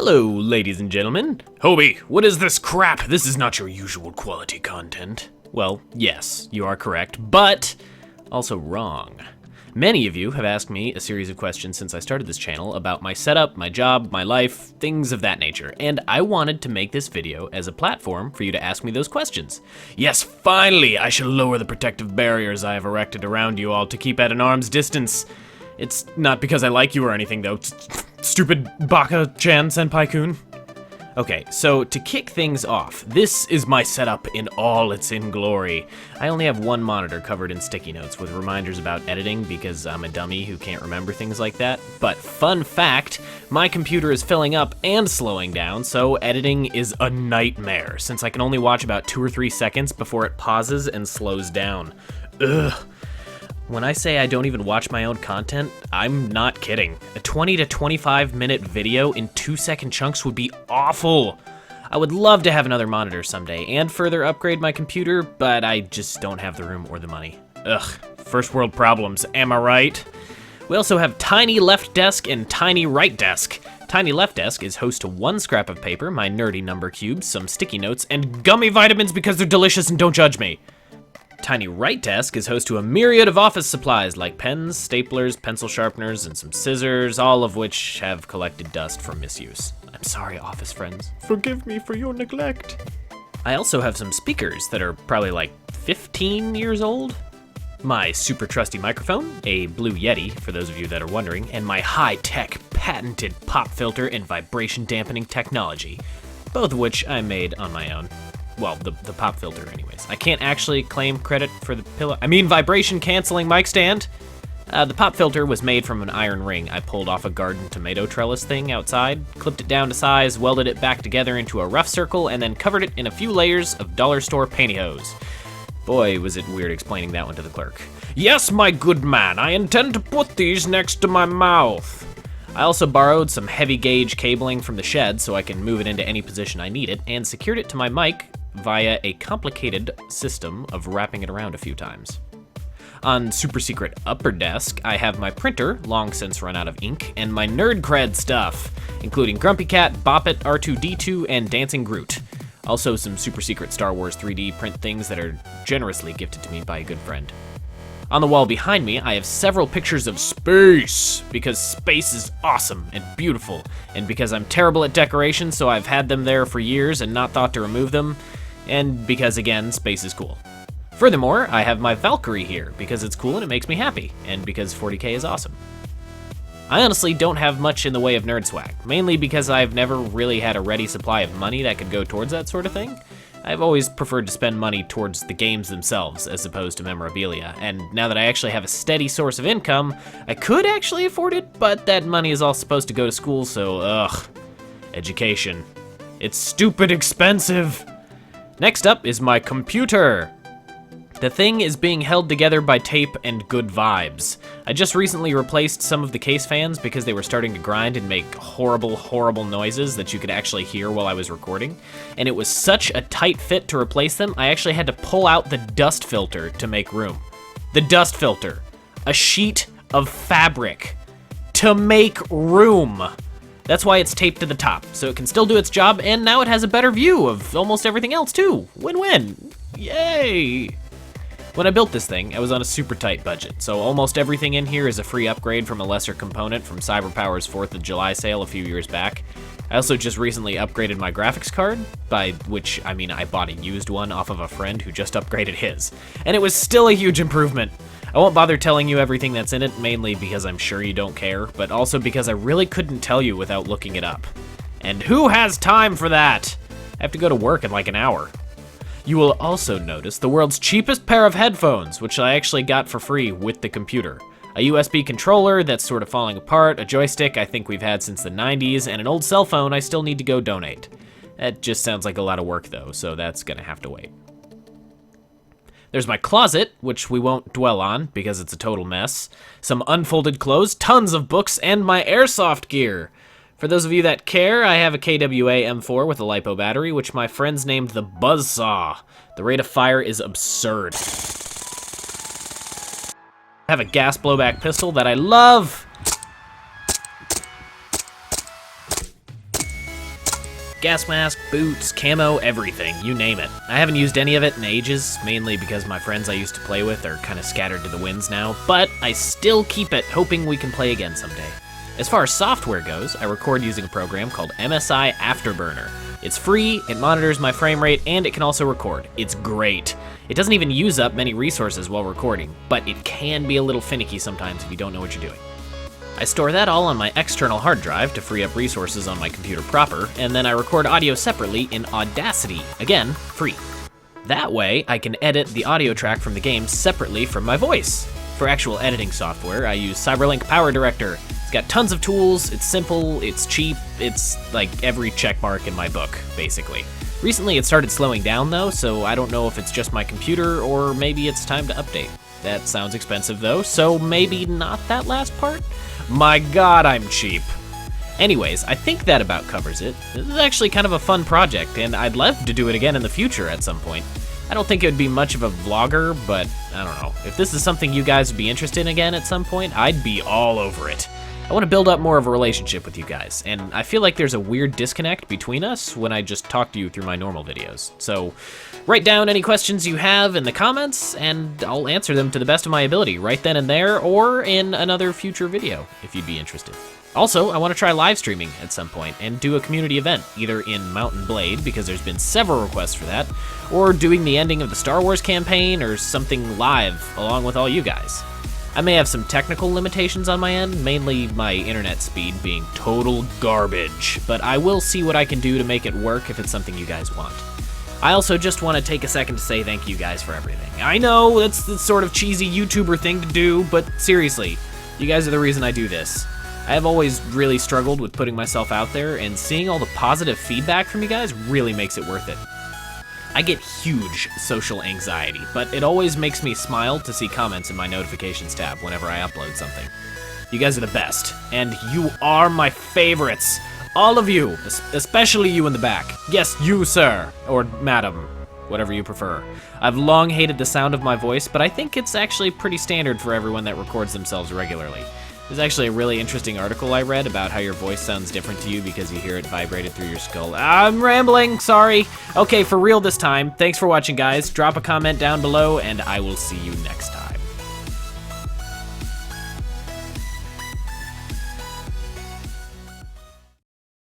Hello, ladies and gentlemen. Hobie, what is this crap? This is not your usual quality content. Well, yes, you are correct, but also wrong. Many of you have asked me a series of questions since I started this channel about my setup, my job, my life, things of that nature, and I wanted to make this video as a platform for you to ask me those questions. Yes, finally, I shall lower the protective barriers I have erected around you all to keep at an arm's distance. It's not because I like you or anything, though. Stupid Baka-chan Senpai-kun. Okay, so to kick things off, this is my setup in all its glory. I only have one monitor covered in sticky notes with reminders about editing because I'm a dummy who can't remember things like that. But fun fact, my computer is filling up and slowing down, so editing is a nightmare since I can only watch about 2 or 3 seconds before it pauses and slows down. Ugh. When I say I don't even watch my own content, I'm not kidding. A 20 to 25 minute video in 2-second chunks would be awful. I would love to have another monitor someday and further upgrade my computer, but I just don't have the room or the money. Ugh, first world problems, am I right? We also have Tiny Left Desk and Tiny Right Desk. Tiny Left Desk is host to one scrap of paper, my nerdy number cubes, some sticky notes, and gummy vitamins because they're delicious and don't judge me. Tiny Right Desk is host to a myriad of office supplies like pens, staplers, pencil sharpeners, and some scissors, all of which have collected dust from misuse. I'm sorry, office friends. Forgive me for your neglect. I also have some speakers that are probably like 15 years old. My super trusty microphone, a Blue Yeti, for those of you that are wondering, and my high-tech, patented pop filter and vibration dampening technology, both of which I made on my own. Well, the pop filter anyways. I can't actually claim credit for the vibration canceling mic stand. The pop filter was made from an iron ring I pulled off a garden tomato trellis thing outside, clipped it down to size, welded it back together into a rough circle, and then covered it in a few layers of dollar store pantyhose. Boy, was it weird explaining that one to the clerk. Yes, my good man, I intend to put these next to my mouth. I also borrowed some heavy gauge cabling from the shed so I can move it into any position I need it, and secured it to my mic via a complicated system of wrapping it around a few times. On super secret upper desk, I have my printer, long since run out of ink, and my nerd cred stuff, including Grumpy Cat, Bop It, R2-D2, and Dancing Groot. Also some super secret Star Wars 3D print things that are generously gifted to me by a good friend. On the wall behind me, I have several pictures of space, because space is awesome and beautiful, and because I'm terrible at decoration, so I've had them there for years and not thought to remove them, and because, again, space is cool. Furthermore, I have my Valkyrie here, because it's cool and it makes me happy, and because 40K is awesome. I honestly don't have much in the way of nerd swag, mainly because I've never really had a ready supply of money that could go towards that sort of thing. I've always preferred to spend money towards the games themselves as opposed to memorabilia, and now that I actually have a steady source of income, I could actually afford it, but that money is all supposed to go to school, so ugh. Education. It's stupid expensive. Next up is my computer. The thing is being held together by tape and good vibes. I just recently replaced some of the case fans because they were starting to grind and make horrible, horrible noises that you could actually hear while I was recording. And it was such a tight fit to replace them, I actually had to pull out the dust filter to make room. The dust filter. A sheet of fabric. To make room. That's why it's taped to the top, so it can still do its job, and now it has a better view of almost everything else too. Win-win. Yay! When I built this thing, I was on a super tight budget, so almost everything in here is a free upgrade from a lesser component from CyberPower's 4th of July sale a few years back. I also just recently upgraded my graphics card, by which I mean I bought a used one off of a friend who just upgraded his, and it was still a huge improvement. I won't bother telling you everything that's in it, mainly because I'm sure you don't care, but also because I really couldn't tell you without looking it up. And who has time for that? I have to go to work in like an hour. You will also notice the world's cheapest pair of headphones, which I actually got for free with the computer. A USB controller that's sort of falling apart, a joystick I think we've had since the 90s, and an old cell phone I still need to go donate. That just sounds like a lot of work though, so that's gonna have to wait. There's my closet, which we won't dwell on because it's a total mess. Some unfolded clothes, tons of books, and my airsoft gear. For those of you that care, I have a KWA M4 with a LiPo battery, which my friends named the Buzzsaw. The rate of fire is absurd. I have a gas blowback pistol that I love. gas mask, boots, camo, everything, you name it. I haven't used any of it in ages, mainly because my friends I used to play with are kind of scattered to the winds now, but I still keep it, hoping we can play again someday. As far as software goes, I record using a program called MSI Afterburner. It's free, it monitors my frame rate, and it can also record. It's great. It doesn't even use up many resources while recording, but it can be a little finicky sometimes if you don't know what you're doing. I store that all on my external hard drive to free up resources on my computer proper, and then I record audio separately in Audacity, again, free. That way, I can edit the audio track from the game separately from my voice. For actual editing software, I use Cyberlink Power Director. It's got tons of tools, it's simple, it's cheap, it's like every checkmark in my book, basically. Recently it started slowing down though, so I don't know if it's just my computer or maybe it's time to update. That sounds expensive though, so maybe not that last part? My god, I'm cheap. Anyways, I think that about covers it. This is actually kind of a fun project, and I'd love to do it again in the future at some point. I don't think it would be much of a vlogger, but I don't know. If this is something you guys would be interested in again at some point, I'd be all over it. I want to build up more of a relationship with you guys, and I feel like there's a weird disconnect between us when I just talk to you through my normal videos. So write down any questions you have in the comments, and I'll answer them to the best of my ability right then and there, or in another future video, if you'd be interested. Also, I want to try live streaming at some point and do a community event, either in Mountain Blade, because there's been several requests for that, or doing the ending of the Star Wars campaign, or something live along with all you guys. I may have some technical limitations on my end, mainly my internet speed being total garbage, but I will see what I can do to make it work if it's something you guys want. I also just want to take a second to say thank you guys for everything. I know that's the sort of cheesy YouTuber thing to do, but seriously, you guys are the reason I do this. I have always really struggled with putting myself out there, and seeing all the positive feedback from you guys really makes it worth it. I get huge social anxiety, but it always makes me smile to see comments in my notifications tab whenever I upload something. You guys are the best, and you are my favorites. All of you, especially you in the back. Yes, you, sir, or madam, whatever you prefer. I've long hated the sound of my voice, but I think it's actually pretty standard for everyone that records themselves regularly. There's actually a really interesting article I read about how your voice sounds different to you because you hear it vibrated through your skull. I'm rambling, sorry. Okay, for real this time. Thanks for watching, guys. Drop a comment down below, and I will see you next time.